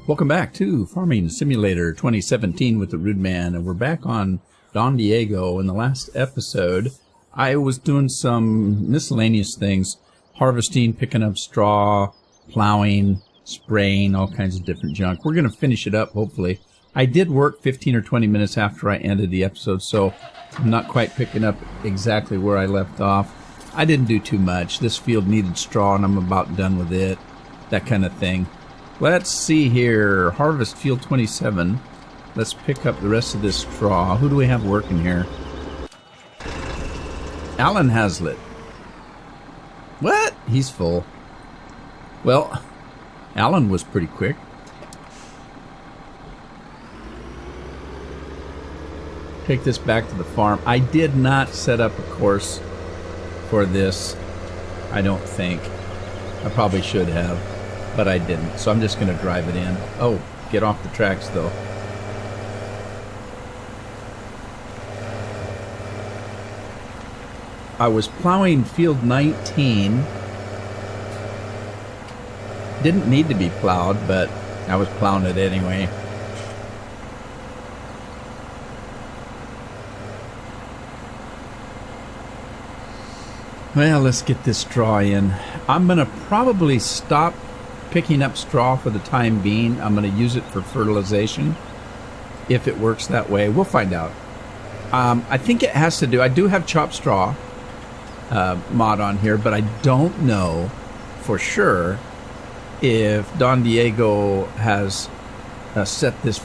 Welcome back to Farming Simulator 2017 with the Rude Man, and we're back on Dondiego. In the last episode, I was doing some miscellaneous things, harvesting, picking up straw, plowing, spraying, all kinds of different junk. We're going to finish it up, hopefully. I did work 15 or 20 minutes after I ended the episode, so I'm not quite picking up exactly where I left off. I didn't do too much. This field needed straw, and I'm about done with it, that kind of thing. Let's see here. Harvest field 27. Let's pick up the rest of this straw. Who do we have working here? Alan Hazlitt. What? He's full. Well, Alan was pretty quick. Take this back to the farm. I did not set up a course for this, I don't think. I probably should have, but I didn't. So I'm just going to drive it in. Oh, get off the tracks, though. I was plowing field 19. Didn't need to be plowed, but I was plowing it anyway. Well, let's get this straw in. I'm going to probably stop picking up straw for the time being. I'm going to use it for fertilization if it works that way. We'll find out. I think it has to do... I do have chopped straw mod on here, but I don't know for sure if Dondiego has set this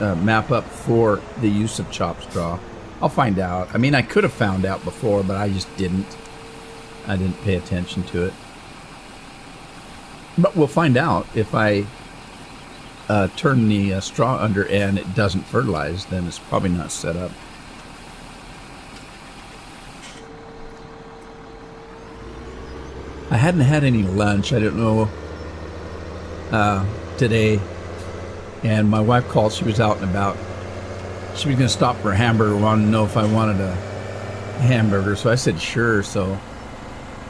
map up for the use of chopped straw. I'll find out. I mean, I could have found out before, but I just didn't. I didn't pay attention to it. But we'll find out. If I turn the straw under and it doesn't fertilize, then it's probably not set up. I hadn't had any lunch. I don't know today. And my wife called. She was out and about. She was going to stop for a hamburger. Wanted to know if I wanted a hamburger. So I said sure. So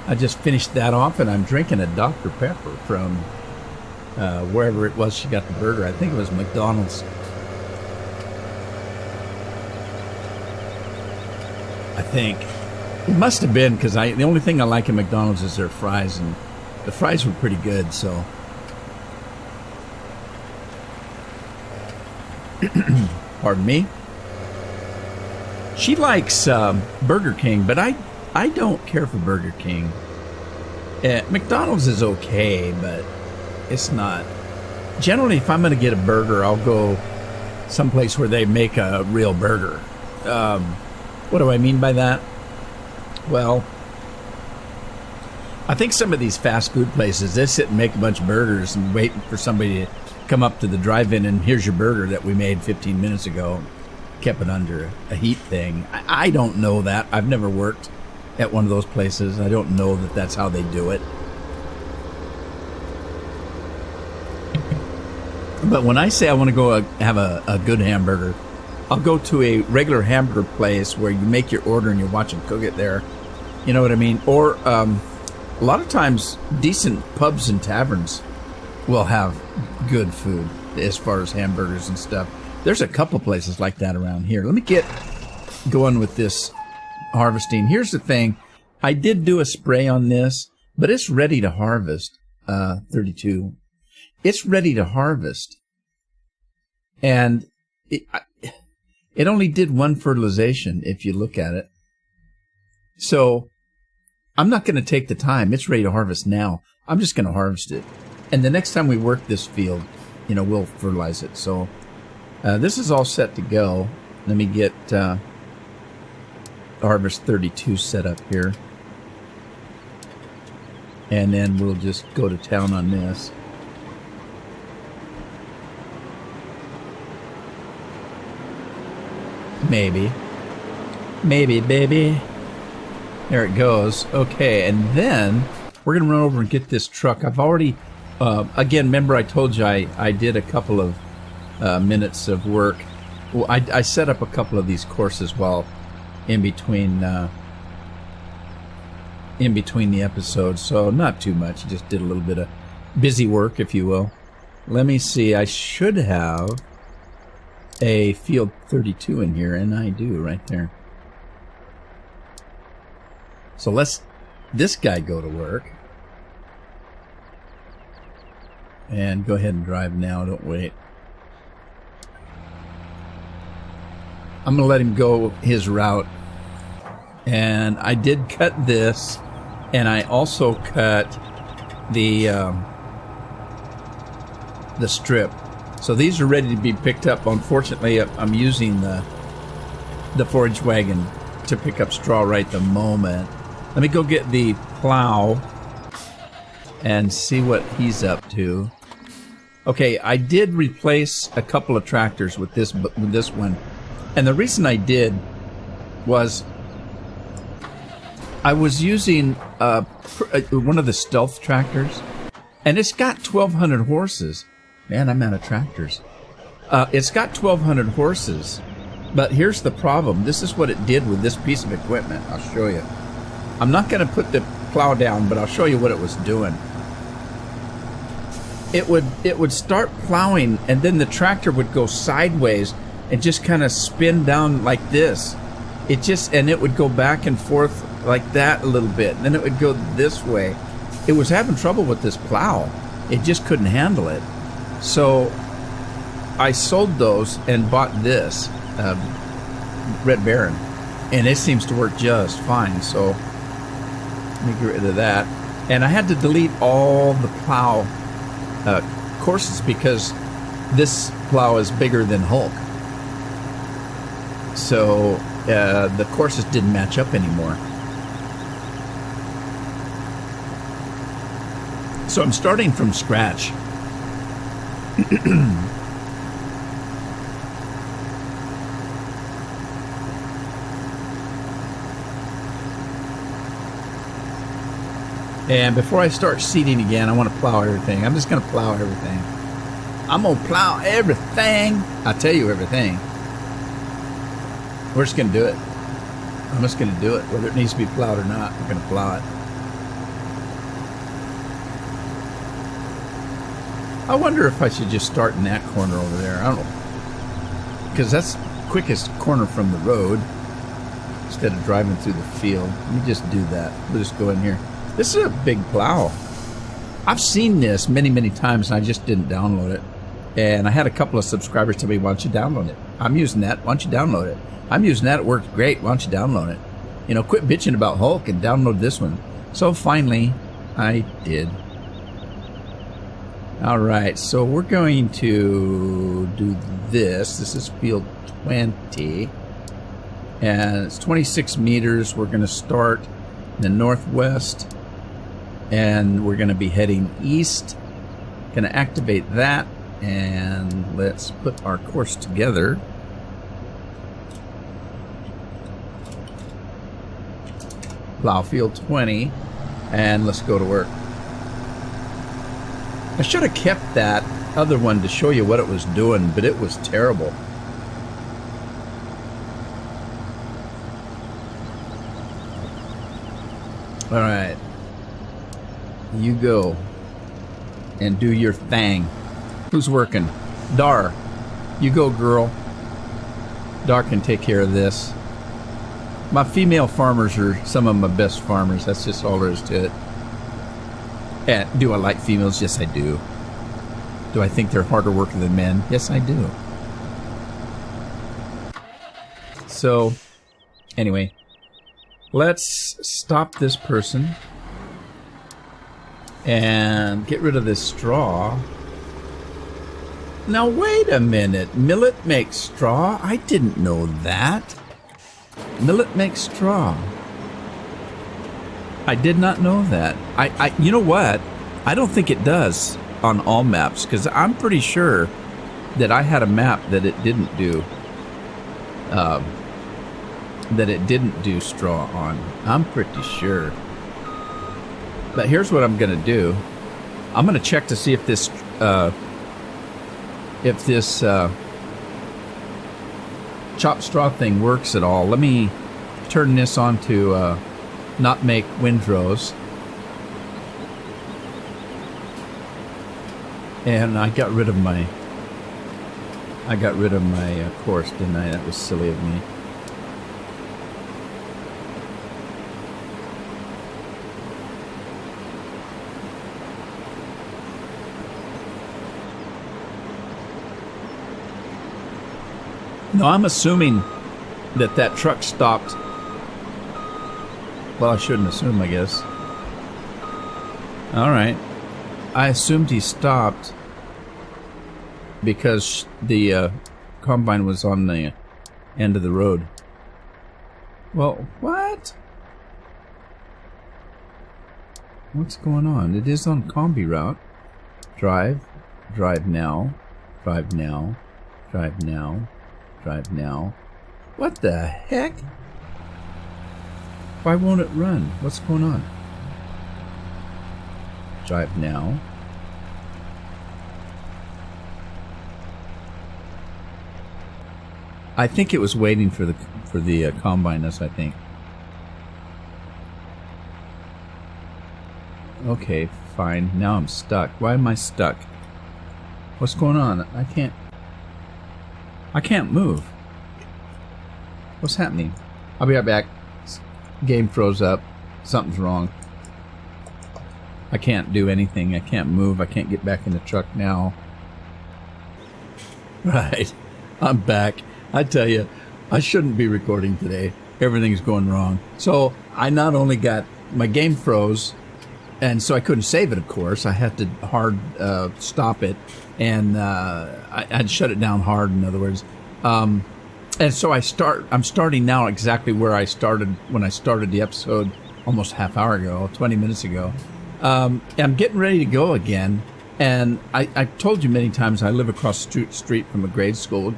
I just finished that off, and I'm drinking a Dr. Pepper from wherever it was she got the burger. I think it was McDonald's. I think. It must have been, because the only thing I like at McDonald's is their fries, and the fries were pretty good, so. Pardon me. She likes Burger King, but I don't care for Burger King. McDonald's is okay, but it's not. Generally, if I'm going to get a burger, I'll go someplace where they make a real burger. What do I mean by that? Well, I think some of these fast food places, they sit and make a bunch of burgers and wait for somebody to come up to the drive-in and here's your burger that we made 15 minutes ago. Kept it under a heat thing. I don't know that. I've never worked at one of those places. I don't know that that's how they do it. But when I say I want to go have a good hamburger, I'll go to a regular hamburger place where you make your order and you watch them cook it there. You know what I mean? Or a lot of times decent pubs and taverns will have good food as far as hamburgers and stuff. There's a couple places like that around here. Let me get going with this harvesting. Here's the thing. I did do a spray on this, but it's ready to harvest. 32. It's ready to harvest. And it only did one fertilization if you look at it. So I'm not going to take the time. It's ready to harvest now. I'm just going to harvest it. And the next time we work this field, we'll fertilize it. So this is all set to go. Let me get harvest 32 set up here. And then we'll just go to town on this. Maybe, baby. There it goes. Okay, and then we're going to run over and get this truck. I've already, again, remember I told you I did a couple of minutes of work. Well, I set up a couple of these courses while in between the episodes, so not too much. Just did a little bit of busy work, if you will. Let me see. I should have a field 32 in here, and I do right there. So let's this guy go to work. And go ahead and drive now. Don't wait. I'm going to let him go his route. And I did cut this, and I also cut the strip. So these are ready to be picked up. Unfortunately, I'm using the forage wagon to pick up straw right the moment. Let me go get the plow and see what he's up to. Okay, I did replace a couple of tractors with this one. And the reason I did was I was using one of the stealth tractors, and it's got 1,200 horses. Man, I'm out of tractors. It's got 1,200 horses, but here's the problem. This is what it did with this piece of equipment. I'll show you. I'm not going to put the plow down, but I'll show you what it was doing. It would start plowing, and then the tractor would go sideways and just kind of spin down like this. And it would go back and forth like that a little bit. And then it would go this way. It was having trouble with this plow. It just couldn't handle it. So I sold those and bought this Red Baron, and it seems to work just fine. So let me get rid of that. And I had to delete all the plow courses because this plow is bigger than Hulk. So the courses didn't match up anymore. So I'm starting from scratch. And before I start seeding again, I want to plow everything. I'm just going to plow everything. I'm going to plow everything. I'll tell you everything. We're just going to do it. I'm just going to do it. Whether it needs to be plowed or not, we're going to plow it. I wonder if I should just start in that corner over there. I don't know. Because that's the quickest corner from the road. Instead of driving through the field. Let me just do that. We'll just go in here. This is a big plow. I've seen this many, many times, and I just didn't download it. And I had a couple of subscribers tell me, why don't you download it? I'm using that. Why don't you download it? I'm using that. It works great. Why don't you download it? You know, quit bitching about Hulk and download this one. So finally, I did. All right. So we're going to do this. This is field 20. And it's 26 meters. We're going to start in the northwest. And we're going to be heading east. Going to activate that. And let's put our course together. Plow field 20. And let's go to work. I should have kept that other one to show you what it was doing, but it was terrible. All right. You go and do your thing. Who's working? Dar. You go, girl. Dar can take care of this. My female farmers are some of my best farmers. That's just all there is to it. And do I like females? Yes, I do. Do I think they're harder working than men? Yes, I do. So, anyway, let's stop this person and get rid of this straw. Now, wait a minute. Millet makes straw? I didn't know that. Millet makes straw. I did not know that. You know what? I don't think it does on all maps, because I'm pretty sure that I had a map that it didn't do. That it didn't do straw on. I'm pretty sure. But here's what I'm going to do. I'm going to check to see if this chop straw thing works at all. Let me turn this on to not make windrows. And I got rid of my course, didn't I? That was silly of me. No, I'm assuming that truck stopped. Well, I shouldn't assume, I guess. All right. I assumed he stopped because the combine was on the end of the road. Well, what? What's going on? It is on combi route. Drive now, drive now, drive now, drive now. What the heck? Why won't it run? What's going on? Drive now. I think it was waiting for the combine, as I think. Okay, fine. Now I'm stuck. Why am I stuck? What's going on? I can't move. What's happening? I'll be right back. Game froze up. Something's wrong. I can't do anything. I can't move. I can't get back in the truck now. Right. I'm back. I tell you, I shouldn't be recording today. Everything's going wrong. So I not only got my game froze, and so I couldn't save it, of course. I had to hard stop it, and I'd shut it down hard, in other words. And so I'm starting now exactly where I started when I started the episode almost half hour ago, 20 minutes ago. I'm getting ready to go again. And I told you many times I live across the street from a grade school.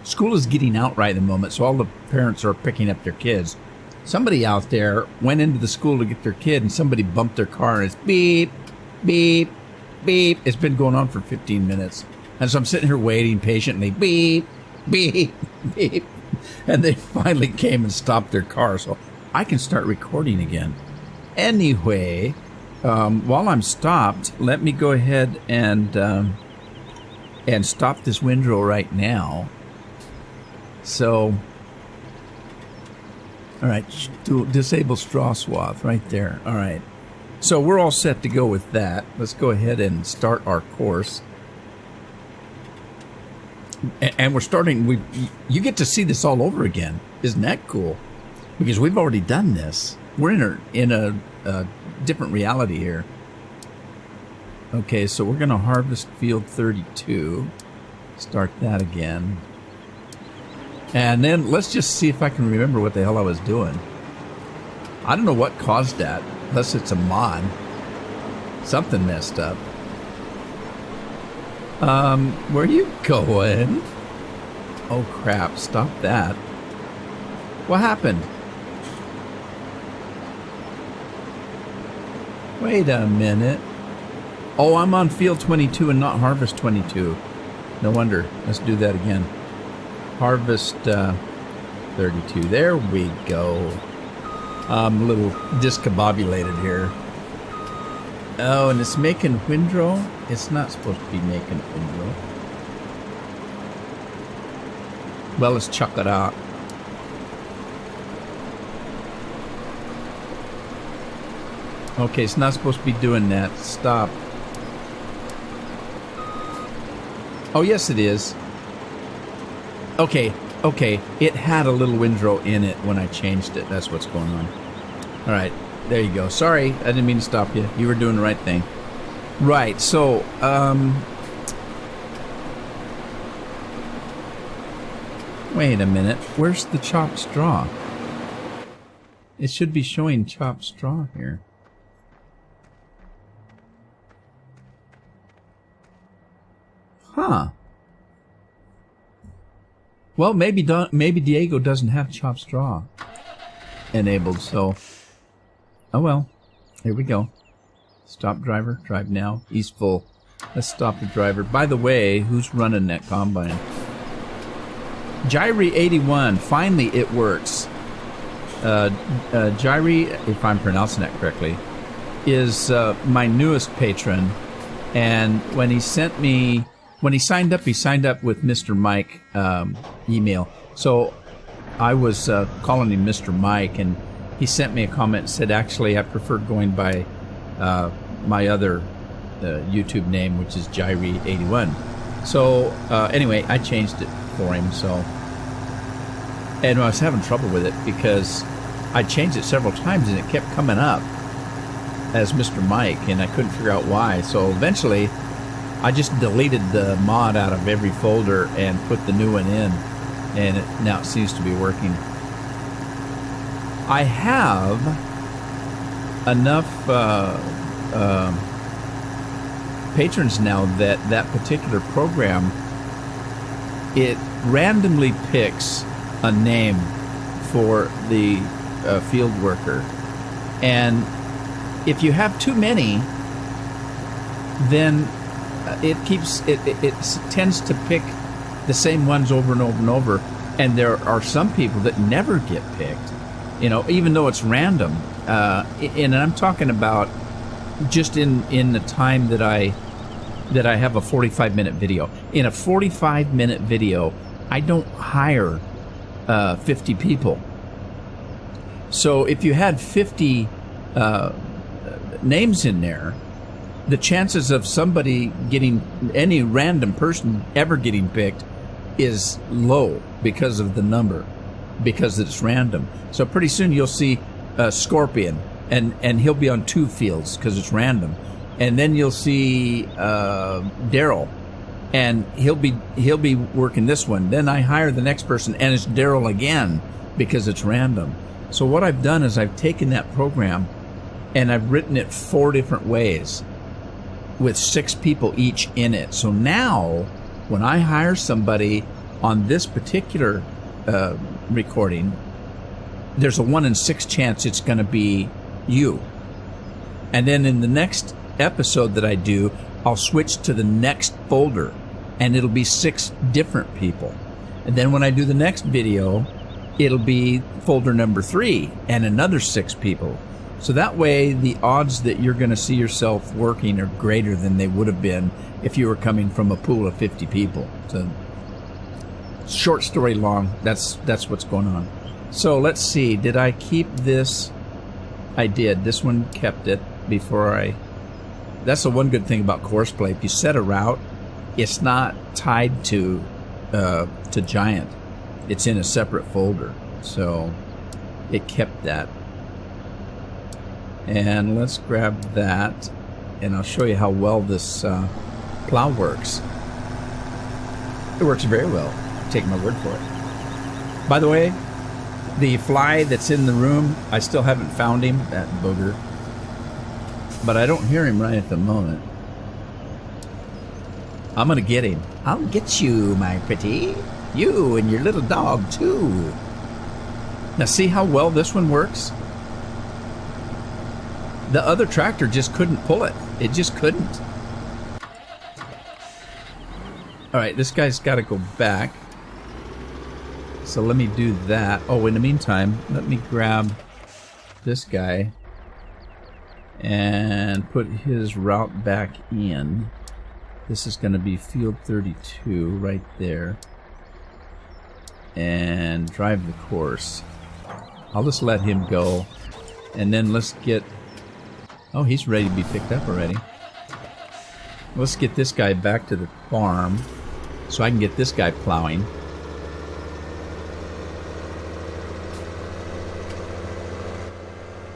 School is getting out right at the moment, so all the parents are picking up their kids. Somebody out there went into the school to get their kid, and somebody bumped their car, and it's beep, beep, beep. It's been going on for 15 minutes. And so I'm sitting here waiting patiently, beep, beep, beep. And they finally came and stopped their car, so I can start recording again. Anyway, while I'm stopped, let me go ahead and stop this windrow right now. So, all right, disable straw swath right there. All right. So we're all set to go with that. Let's go ahead and start our course. And we're starting, you get to see this all over again. Isn't that cool? Because we've already done this. We're in a different reality here. Okay, so we're going to harvest field 32. Start that again. And then let's just see if I can remember what the hell I was doing. I don't know what caused that, unless it's a mod. Something messed up. Where are you going? Oh crap, stop that. What happened? Wait a minute. Oh, I'm on field 22 and not harvest 22. No wonder. Let's do that again. Harvest 32. There we go. I'm a little discombobulated here. Oh, and it's making windrow? It's not supposed to be making windrow. Well, let's chuck it out. Okay, it's not supposed to be doing that. Stop. Oh, yes, it is. Okay. It had a little windrow in it when I changed it. That's what's going on. All right. There you go. Sorry, I didn't mean to stop you. You were doing the right thing. Right, so, wait a minute. Where's the chopped straw? It should be showing chopped straw here. Huh. Well, maybe Diego doesn't have chopped straw enabled, so... Oh well. Here we go. Stop driver. Drive now. He's full. Let's stop the driver. By the way, who's running that combine? Gyri81. Finally, it works. Gyri, if I'm pronouncing that correctly, is my newest patron. And when he signed up, he signed up with Mr. Mike email. So I was calling him Mr. Mike, and he sent me a comment and said, actually, I prefer going by my other YouTube name, which is Jairi81. So anyway, I changed it for him. So, and I was having trouble with it because I changed it several times and it kept coming up as Mr. Mike, and I couldn't figure out why. So eventually, I just deleted the mod out of every folder and put the new one in, and now it seems to be working. I have enough patrons now that particular program, it randomly picks a name for the field worker, and if you have too many, then it tends to pick the same ones over and over and over. And there are some people that never get picked, even though it's random. And I'm talking about just in the time that I have a 45-minute video. In a 45-minute video, I don't hire 50 people. So if you had 50 names in there, the chances of somebody getting, any random person ever getting picked, is low because of the number, because it's random. So pretty soon you'll see Scorpion, and he'll be on 2 fields because it's random, and then you'll see Daryl, and he'll be working this one. Then I hire the next person, and it's Daryl again because it's random. So what I've done is I've taken that program and I've written it 4 different ways with 6 people each in it. So now when I hire somebody on this particular recording, there's a 1 in 6 chance it's going to be you. And then in the next episode that I do, I'll switch to the next folder, and it'll be 6 different people. And then when I do the next video, it'll be folder number 3 and another 6 people. So that way, the odds that you're going to see yourself working are greater than they would have been if you were coming from a pool of 50 people. So, short story long, that's what's going on. So let's see, did I keep this? I did. This one kept it before I... That's the one good thing about Courseplay. If you set a route, it's not tied to Giant. It's in a separate folder. So it kept that. And let's grab that, and I'll show you how well this plow works. It works very well. Take my word for it. By the way, the fly that's in the room, I still haven't found him, that booger. But I don't hear him right at the moment. I'm going to get him. I'll get you, my pretty. You and your little dog, too. Now, see how well this one works? The other tractor just couldn't pull it. It just couldn't. All right, this guy's got to go back. So let me do that. Oh, in the meantime, let me grab this guy and put his route back in. This is going to be field 32 right there. And drive the course. I'll just let him go. And then let's get... Oh, he's ready to be picked up already. Let's get this guy back to the farm so I can get this guy plowing.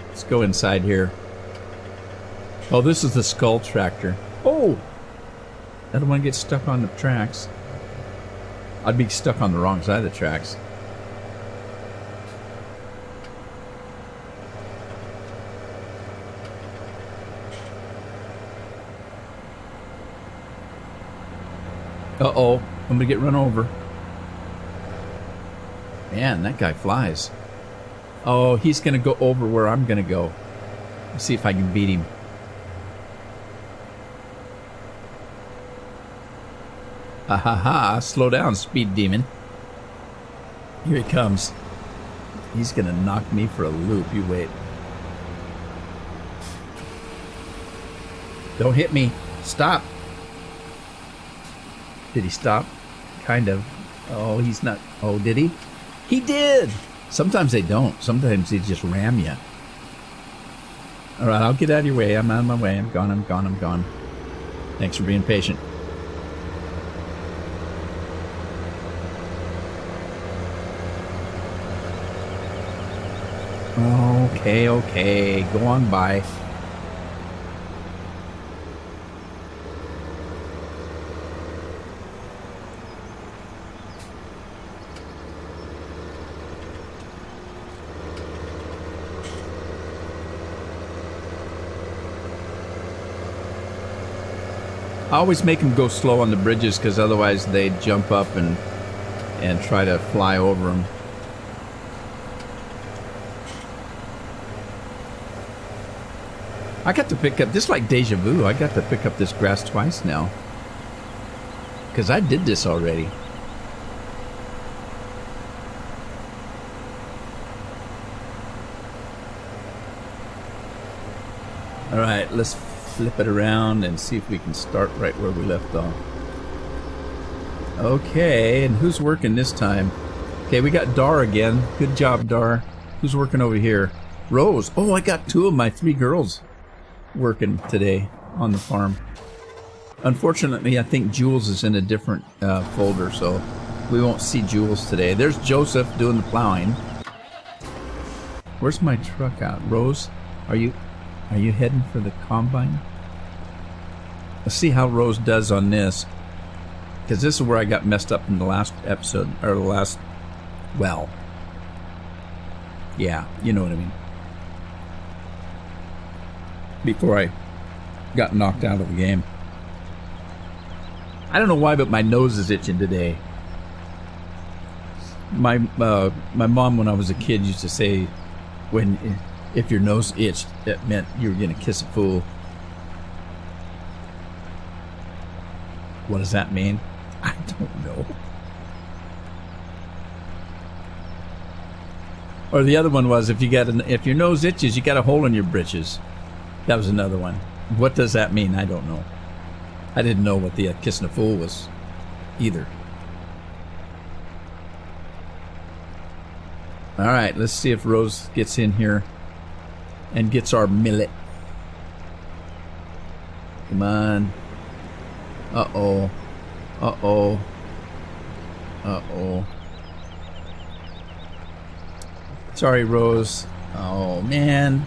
Let's go inside here. Oh, this is the skull tractor. Oh! I don't want to get stuck on the tracks. I'd be stuck on the wrong side of the tracks. Uh-oh, I'm going to get run over. Man, that guy flies. Oh, he's going to go over where I'm going to go. Let's see if I can beat him. Ha ha ha, slow down, speed demon. Here he comes. He's going to knock me for a loop, you wait. Don't hit me. Stop. Did he stop? Kind of. Oh, he's not. Oh, did he? He did. Sometimes they don't. Sometimes they just ram you. All right, I'll get out of your way. I'm on my way. I'm gone. Thanks for being patient. Okay. Go on by. I always make them go slow on the bridges because otherwise they jump up and try to fly over them. I got to pick up, this like deja vu, I got to pick up this grass twice now. Because I did this already. Alright, let's flip it around and see if we can start right where we left off. Okay, and who's working this time? Okay, we got Dar again. Good job, Dar. Who's working over here? Rose. Oh, I got 2 of my 3 girls working today on the farm. Unfortunately, I think Jules is in a different folder, so we won't see Jules today. There's Joseph doing the plowing. Where's my truck out? Rose, are you heading for the combine? Let's see how Rose does on this, because this is where I got messed up in the last episode, or the last, well, yeah, you know what I mean. Before I got knocked out of the game. I don't know why, but my nose is itching today. My mom, when I was a kid, used to say, if your nose itched, it meant you were gonna kiss a fool. What does that mean? I don't know. Or the other one was, if your nose itches, you got a hole in your britches. That was another one. What does that mean? I don't know. I didn't know what the kissing a fool was either. All right, let's see if Rose gets in here and gets our millet. Come on. Uh-oh. Sorry, Rose. Oh, man.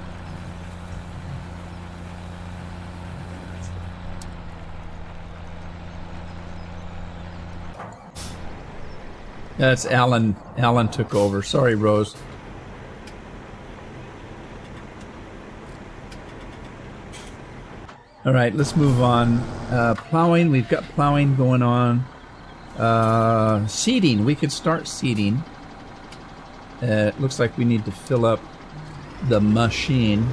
That's Alan. Alan took over. Sorry, Rose. All right, let's move on. Plowing. We've got plowing going on. Seeding. We could start seeding. It looks like we need to fill up the machine.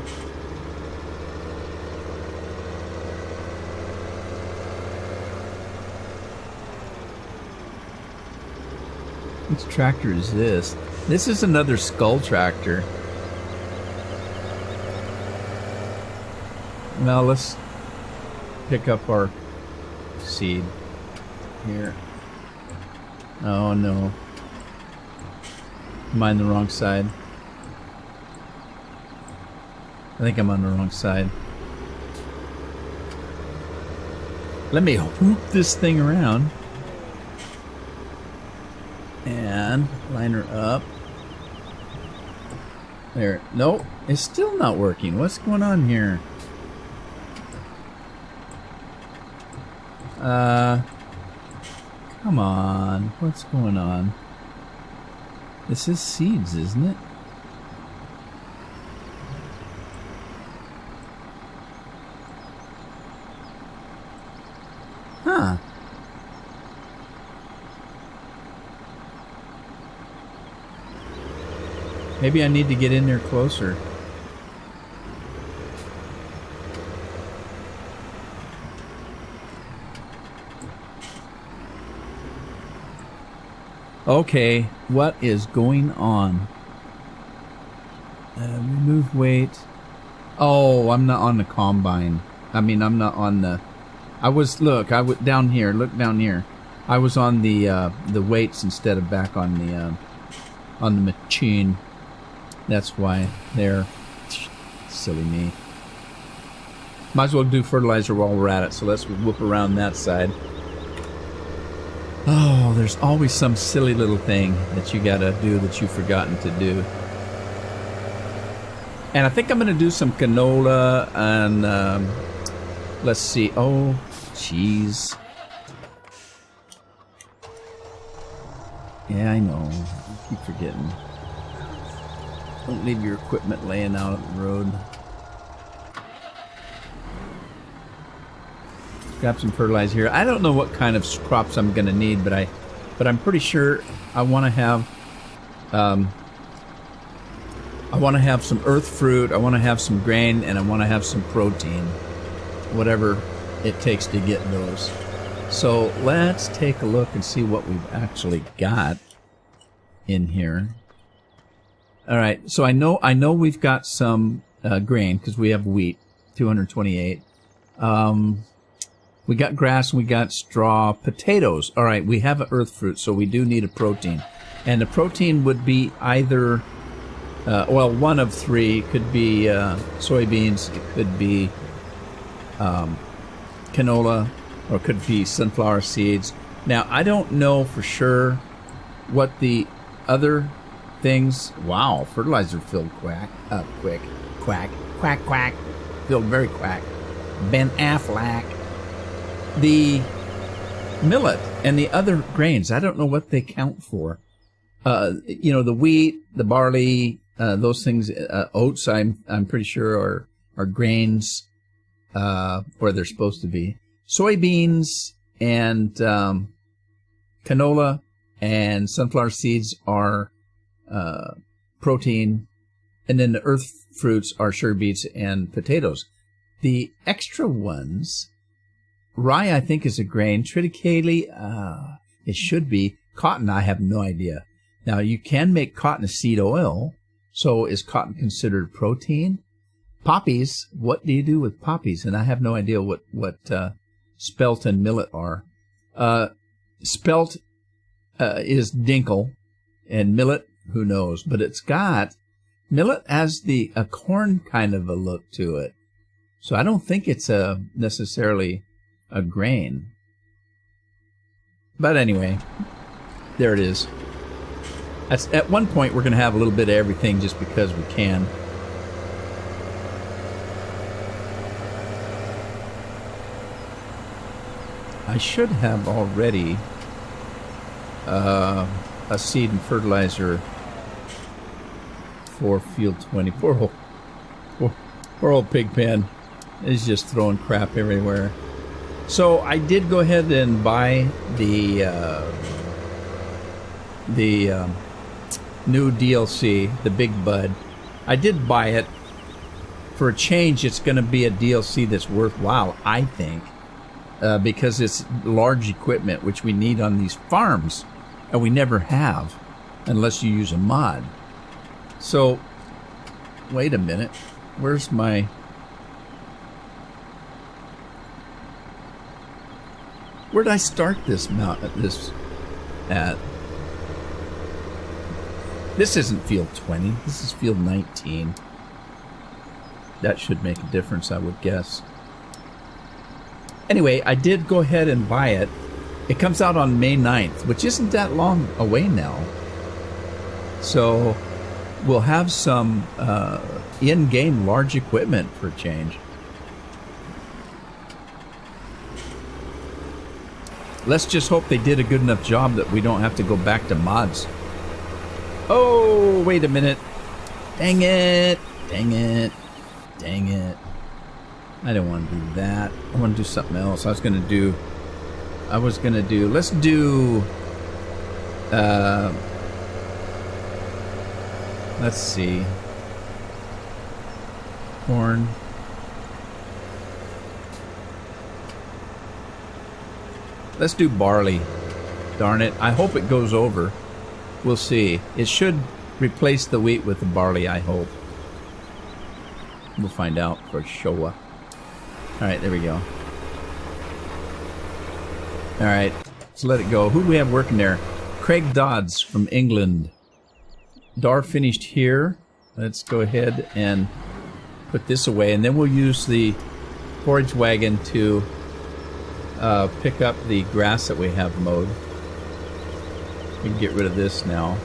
Which tractor is this? This is another skull tractor. Well, let's pick up our seed here. Oh no. Am I on the wrong side? I think I'm on the wrong side. Let me hoop this thing around. And line her up. There. Nope. It's still not working. What's going on here? Come on. What's going on? This is seeds, isn't it? Huh. Maybe I need to get in there closer. Okay, what is going on? Remove weight. Oh, I'm not on the combine. I mean, I'm not on the Look down here. Look down here. I was on the weights instead of back on the machine. That's why. There. Silly me. Might as well do fertilizer while we're at it. So let's whoop around that side. Oh, there's always some silly little thing that you gotta do that you've forgotten to do. And I think I'm gonna do some canola and let's see. Oh, jeez. Yeah, I know. I keep forgetting. Don't leave your equipment laying out on the road. Grab some fertilizer here. I don't know what kind of crops I'm going to need, but I'm pretty sure I want to have some earth fruit, I want to have some grain, and I want to have some protein. Whatever it takes to get those. So let's take a look and see what we've actually got in here. All right, so I know we've got some grain because we have wheat, 228. We got grass and we got straw. Potatoes. All right, we have an earth fruit, so we do need a protein. And the protein would be either, one of three. Could be soybeans, it could be canola, or it could be sunflower seeds. Now, I don't know for sure what the other things... Wow, fertilizer filled quick. Quack. Filled very quack. Ben Affleck. The millet and the other grains, I don't know what they count for. The wheat, the barley, those things, oats, I'm pretty sure are grains, where they're supposed to be. Soybeans and canola and sunflower seeds are protein, and then the earth fruits are sugar beets and potatoes. The extra ones... Rye, I think, is a grain. Triticale, it should be. Cotton, I have no idea. Now, you can make cottonseed oil. So is cotton considered protein? Poppies, what do you do with poppies? And I have no idea what spelt and millet are. Spelt is dinkel, and millet, who knows? But millet has a corn kind of a look to it. So I don't think it's necessarily a grain. But anyway, there it is. At one point, we're going to have a little bit of everything just because we can. I should have already a seed and fertilizer for field 20. Poor old Pigpen is just throwing crap everywhere. So I did go ahead and buy the new DLC, the Big Bud. I did buy it. For a change, it's going to be a DLC that's worthwhile, I think, because it's large equipment, which we need on these farms, and we never have unless you use a mod. So, wait a minute. Where's my... Where'd I start this at? This isn't field 20. This is field 19. That should make a difference, I would guess. Anyway, I did go ahead and buy it. It comes out on May 9th, which isn't that long away now. So we'll have some in-game large equipment for a change. Let's just hope they did a good enough job that we don't have to go back to mods. Oh, wait a minute. Dang it. Dang it. Dang it. I don't want to do that. I want to do something else. Let's do, let's see. Corn. Let's do barley. Darn it. I hope it goes over. We'll see. It should replace the wheat with the barley, I hope. We'll find out for sure. Alright, there we go. All right, let's let it go. Who do we have working there? Craig Dodds from England. Dar finished here. Let's go ahead and put this away, and then we'll use the forage wagon to pick up the grass that we have mowed. We can get rid of this now.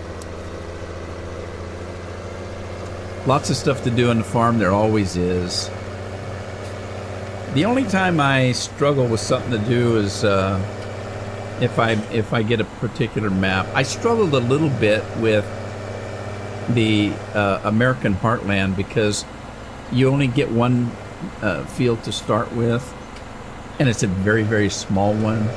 Lots of stuff to do on the farm. There always is. The only time I struggle with something to do is if I get a particular map. I struggled a little bit with the American Heartland because you only get one field to start with, and it's a very, very small one.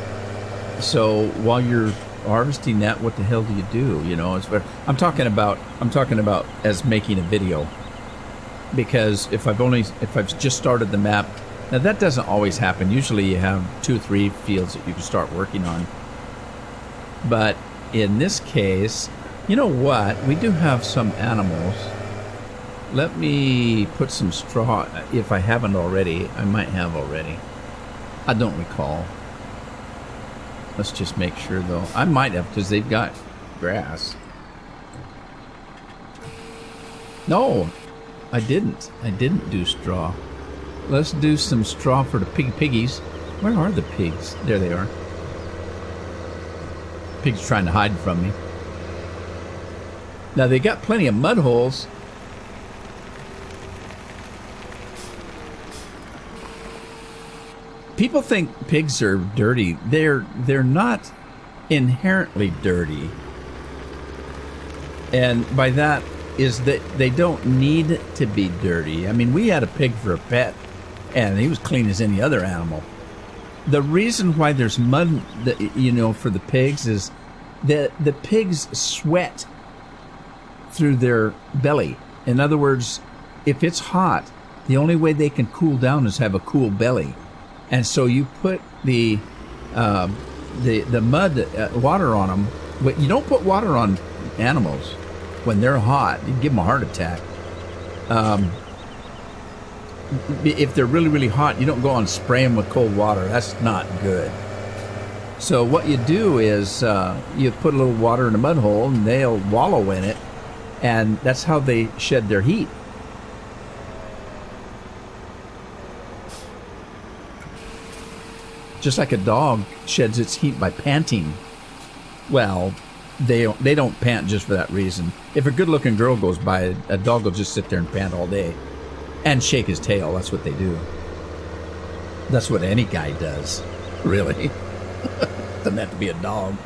So while you're harvesting that, what the hell do you do? You know, I'm talking about as making a video, because if I've just started the map, now that doesn't always happen. Usually you have 2 or 3 fields that you can start working on. But in this case, you know what? We do have some animals. Let me put some straw, if I haven't already. I might have already. I don't recall. Let's just make sure, though. I might have, because they've got grass. No, I didn't. I didn't do straw. Let's do some straw for the piggies. Where are the pigs? There they are. Pigs trying to hide from me. Now, they got plenty of mud holes. People think pigs are dirty. They're not inherently dirty. And by that is that they don't need to be dirty. I mean, we had a pig for a pet, and he was clean as any other animal. The reason why there's mud, for the pigs is that the pigs sweat through their belly. In other words, if it's hot, the only way they can cool down is have a cool belly. And so you put the mud water on them, but you don't put water on animals when they're hot. You give them a heart attack. If they're really, really hot, you don't go and spray them with cold water. That's not good. So what you do is you put a little water in a mud hole, and they'll wallow in it, and that's how they shed their heat. Just like a dog sheds its heat by panting. Well, they don't pant just for that reason. If a good-looking girl goes by, a dog will just sit there and pant all day and shake his tail. That's what they do. That's what any guy does, really. Doesn't have to be a dog.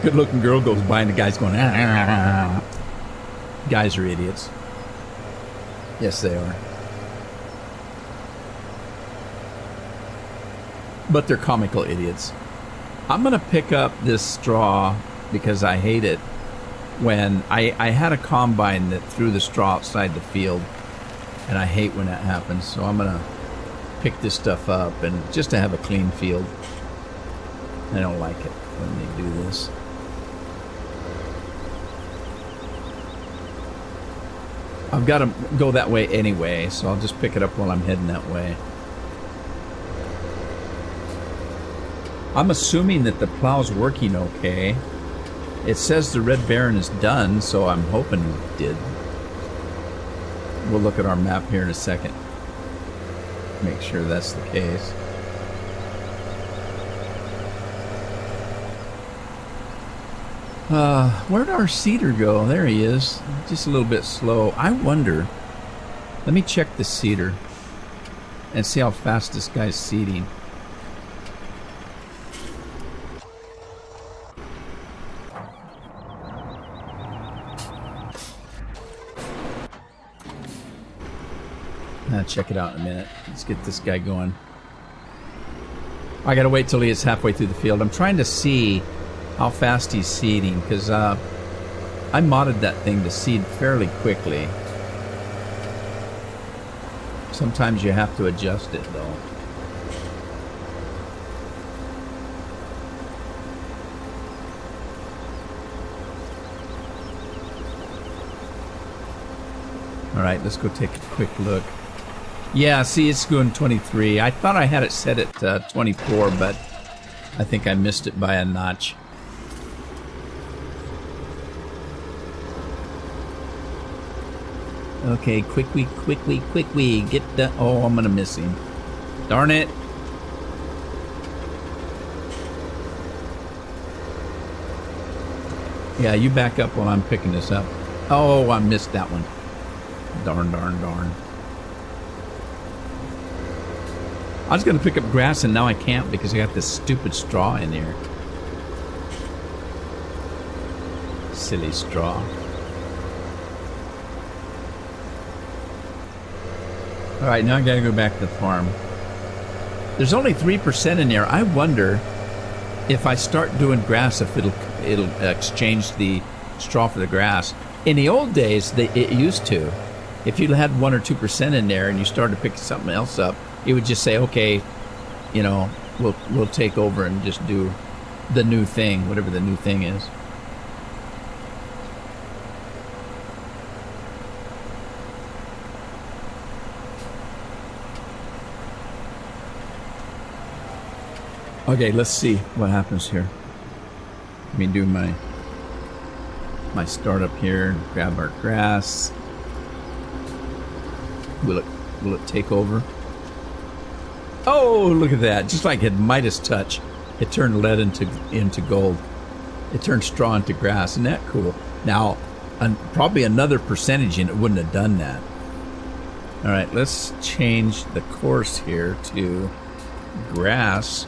Good-looking girl goes by and the guy's going, ah, ah, ah. Guys are idiots. Yes, they are. But they're comical idiots. I'm going to pick up this straw because I hate it when I had a combine that threw the straw outside the field, and I hate when that happens. So I'm going to pick this stuff up and just to have a clean field. I don't like it when they do this. I've got to go that way anyway, so I'll just pick it up while I'm heading that way. I'm assuming that the plow's working okay. It says the Red Baron is done, so I'm hoping it did. We'll look at our map here in a second. Make sure that's the case. Where'd our seeder go? There he is. Just a little bit slow. I wonder. Let me check the seeder and see how fast this guy's seeding. I'll check it out in a minute. Let's get this guy going. I gotta wait till he is halfway through the field. I'm trying to see how fast he's seeding, because I modded that thing to seed fairly quickly. Sometimes you have to adjust it, though. Alright, let's go take a quick look. Yeah, see, it's going 23. I thought I had it set at 24, but I think I missed it by a notch. Okay, quickly, get the... Oh, I'm gonna miss him. Darn it. Yeah, you back up while I'm picking this up. Oh, I missed that one. Darn. I was gonna pick up grass and now I can't because I got this stupid straw in here. Silly straw. Alright, now I gotta go back to the farm. There's only 3% in there. I wonder if I start doing grass, if it'll exchange the straw for the grass. In the old days, it used to. If you had 1 or 2% in there and you started to pick something else up, it would just say, okay, you know, we'll take over and just do the new thing, whatever the new thing is. Okay, let's see what happens here. Let me do my startup here, grab our grass. Will it take over? Oh, look at that. Just like it Midas touch, it turned lead into gold. It turned straw into grass. Isn't that cool? Now, probably another percentage and it wouldn't have done that. All right, let's change the course here to grass.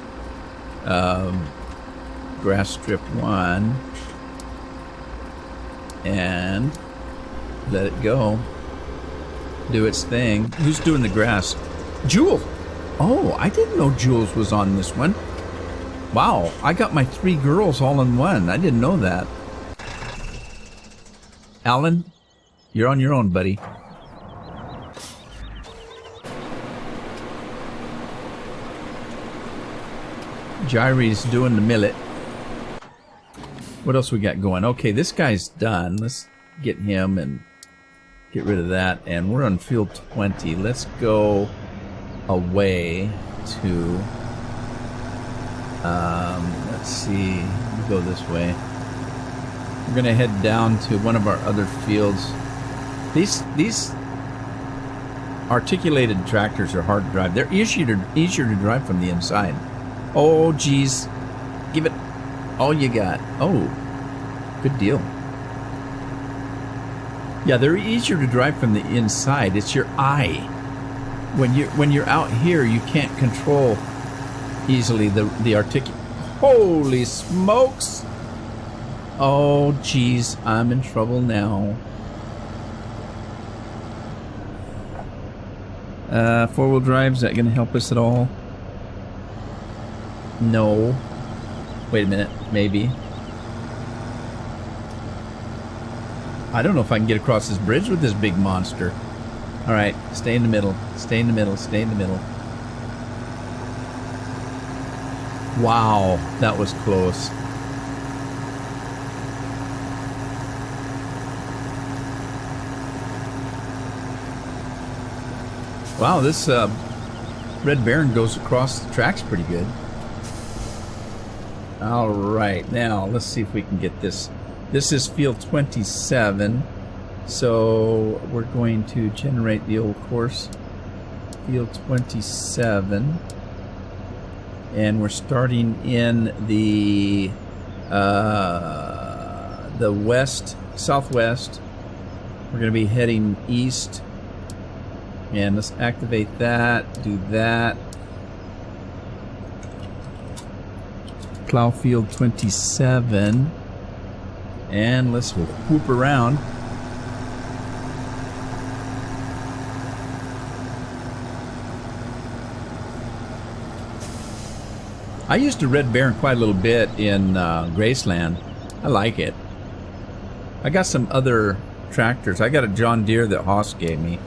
Grass strip 1 and let it go, do its thing. Who's doing the grass? Jewel. Oh, I didn't know Jules was on this one. Wow, I got my 3 girls all in one. I didn't know that. Alan, you're on your own, buddy. Jaire's doing the millet. What else we got going? Okay, this guy's done. Let's get him and get rid of that. And we're on field 20. Let's go away to... let's see. We'll go this way. We're going to head down to one of our other fields. These articulated tractors are hard to drive. They're easier to drive from the inside. Oh, geez. Give it all you got. Oh, good deal. Yeah, they're easier to drive from the inside. It's your eye. When you're out here, you can't control easily the articulate. Holy smokes! Oh, geez. I'm in trouble now. Four-wheel drive, is that going to help us at all? No. Wait a minute. Maybe. I don't know if I can get across this bridge with this big monster. Alright, stay in the middle. Stay in the middle. Stay in the middle. Wow, that was close. Wow, this Red Baron goes across the tracks pretty good. Alright, now let's see if we can get this. This is field 27, so we're going to generate the old course. Field 27, and we're starting in the southwest. We're going to be heading east, and let's activate that, do that. Plow field 27, and let's whoop around. I used a Red Baron quite a little bit in Graceland. I like it. I got some other tractors. I got a John Deere that Haas gave me.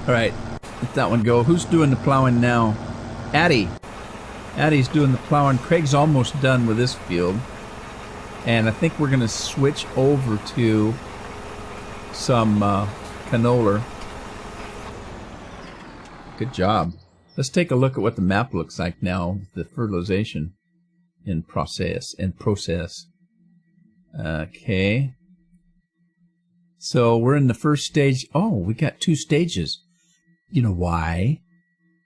Alright, let that one go. Who's doing the plowing now? Addie. Addie's doing the plowing. Craig's almost done with this field. And I think we're going to switch over to some canola. Good job. Let's take a look at what the map looks like now. The fertilization in process. Okay. So we're in the first stage. Oh, we got 2 stages. You know why?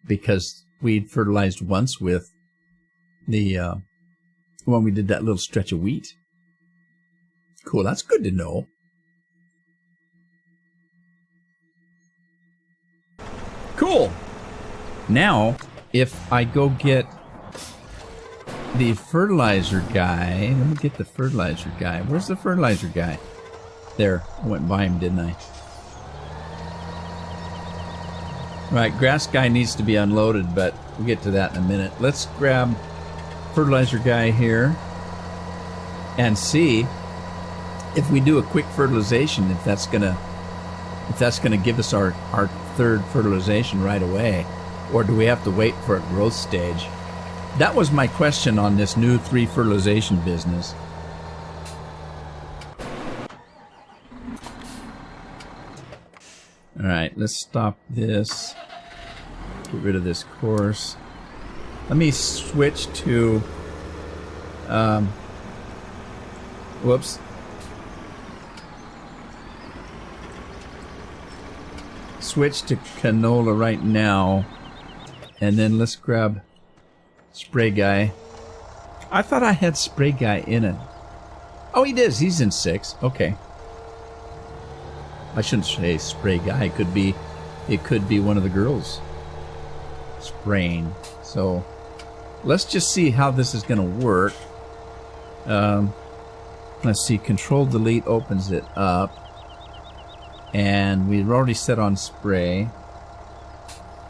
Because we'd fertilized once with the when we did that little stretch of wheat. Cool, that's good to know. Cool. Now, if I go get the fertilizer guy, let me get the fertilizer guy. Where's the fertilizer guy? There, I went by him, didn't I? Right, grass guy needs to be unloaded, but we'll get to that in a minute. Let's grab fertilizer guy here and see if we do a quick fertilization, if that's gonna give us our 3rd fertilization right away, or do we have to wait for a growth stage? That was my question on this new 3 fertilization business. All right, let's stop this. Get rid of this course. Let me switch to whoops. Switch to canola right now, and then let's grab spray guy. I thought I had spray guy in it. Oh, he does. He's in 6. Okay. I shouldn't say spray guy. It could be one of the girls spraying. So let's just see how this is going to work. Let's see. Control delete opens it up. And we've already set on spray.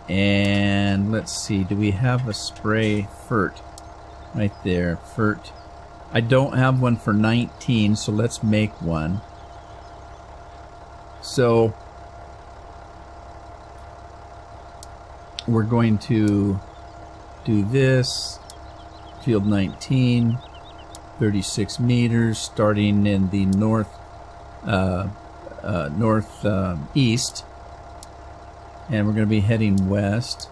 And let's see, do we have a spray fert? Right there, fert. I don't have one for 19, so let's make one. So we're going to do this. Field 19, 36 meters, starting in the northeast, and we're going to be heading west.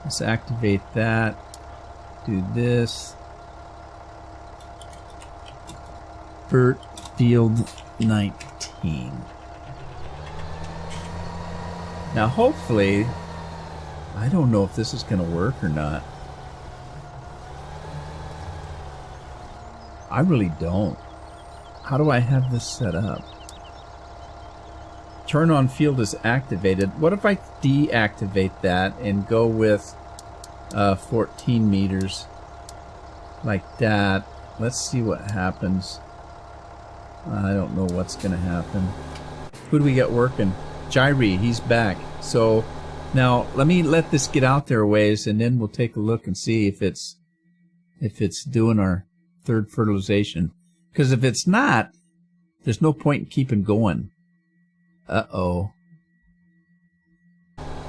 Let's activate that. Do this. Fert field 19. Now hopefully, I don't know if this is going to work or not. I really don't. How do I have this set up? Turn on field is activated. What if I deactivate that and go with 14 meters like that? Let's see what happens. I don't know what's going to happen. Who do we got working? Jyree, he's back. So now let me let this get out there a ways, and then we'll take a look and see if it's doing our 3rd fertilization. Because if it's not, there's no point in keeping going. Uh-oh.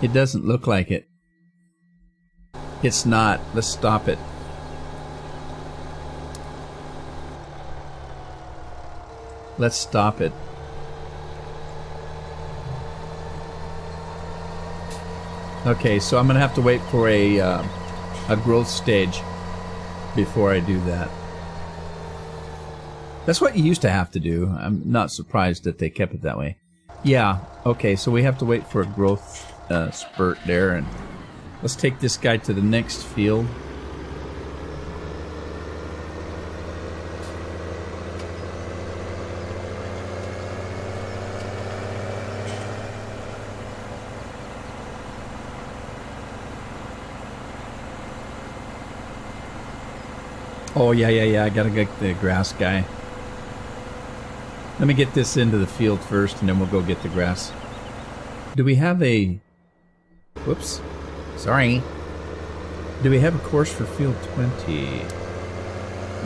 It doesn't look like it. It's not. Let's stop it. Let's stop it. Okay, so I'm going to have to wait for a growth stage before I do that. That's what you used to have to do. I'm not surprised that they kept it that way. Yeah, okay, so we have to wait for a growth spurt there, and let's take this guy to the next field. Oh, yeah, I gotta get the grass guy. Let me get this into the field first, and then we'll go get the grass. Do we have a... Whoops. Sorry. Do we have a course for field 20?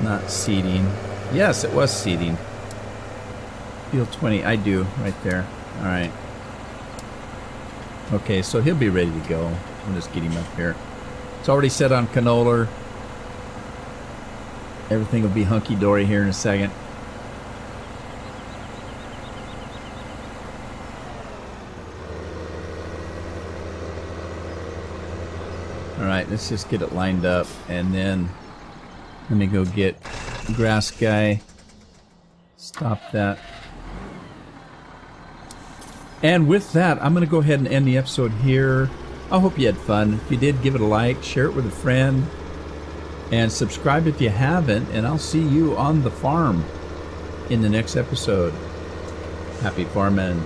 Not seeding. Yes, it was seeding. Field 20, I do, right there. Alright. Okay, so he'll be ready to go. I'll just get him up here. It's already set on canola. Everything will be hunky-dory here in a second. let's just get it lined up, and then let me go get grass guy. Stop that. And with that, I'm going to go ahead and end the episode here. I hope you had fun. If you did, give it a like, share it with a friend, and subscribe if you haven't, and I'll see you on the farm in the next episode. Happy farming.